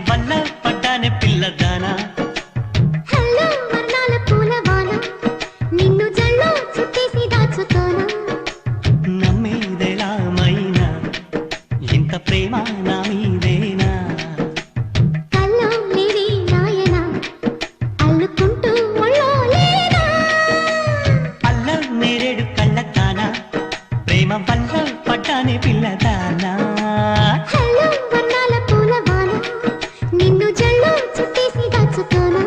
వల్ల పడ్డానే పిల్లదానా హలో వర్ణాల పూలవాన నిన్ను జల్లో చుట్టేసి దాచుకోనా నమ్మేదెలా మైనా ఇంత ప్రేమ నా మీదేనా కల్లో లేని నాయన అల్లుకుంటూ ఒళ్ళో లేనా అల్ల నేరేడు కళ్ళతానా ప్రేమ వల్ల పడ్డానే పిల్లదానా హలో వర్ణాల పూలవాన నిన్ను జల్లో చుట్టేసి దాచుకోనా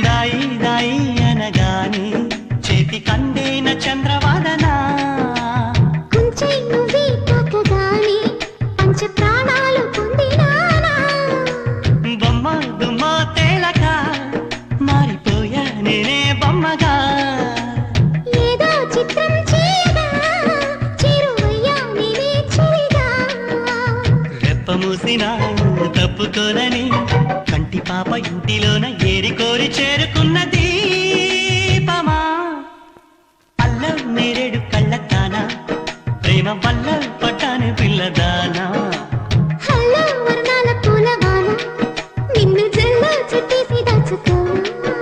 దాయి దాయి అనగానే చేతి కందేన చంద్రవాదనా కొంచెం నువ్వే తాకగానే పంచ ప్రాణాలు పొందినానా బొమ్మ దుమ్మ తేలక మారిపోయా నేనే బొమ్మగా ఏదో చిత్రం చేయగా చేరువయ్యా నేనే చెలిగా రెప్ప మూసినా తప్పుకోలని కంటి పాప ఇంటిలోన ఏరి కోరి చేరుకున్న దీపమా అల్ల నేరేడు కళ్ళతానా ప్రేమ వల్ల పట్టాను పిల్లదానా హలో వర్ణాల పూలవాన నిన్ను జల్లో చుట్టేసి దాచుకోనా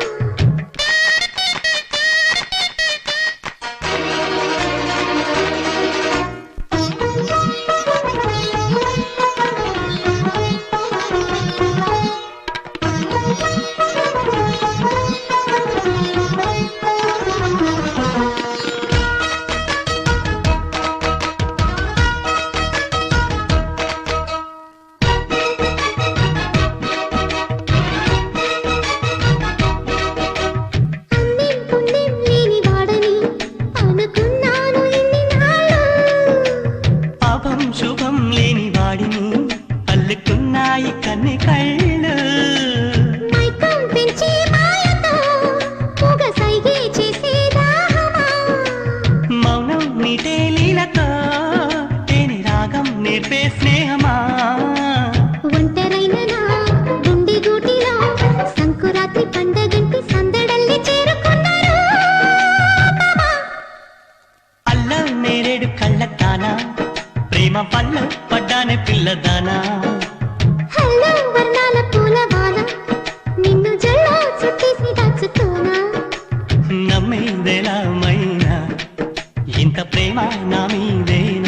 పుణ్యం లేని వాడని అనుకున్నాను ఎన్ని నాళ్ళు పాపం శుభం లేని వాడిని అల్లుకున్నాయి కన్ని కళ్ళు మైకం పెంచి మాయతో పొగ సైగే చేసే దాహమా మౌనం మీటే లీలతో తేని రాగం నేర్పే స్నేహమా ఒంటరైన నా గుండె గూటిలో సంకురాత్రి పండగంటి సందడల్లి చేరుకున్నారు అల్ల నేరేడు కళ్ళతానా ప్రేమ వల్ల పడ్డానే పిల్లదానా హలో వర్ణాల పూలవాన నిన్ను జల్లో చుట్టేసి దాచుకోనా నమ్మేదెలా మైనా ఇంత ప్రేమ నా మీదేనా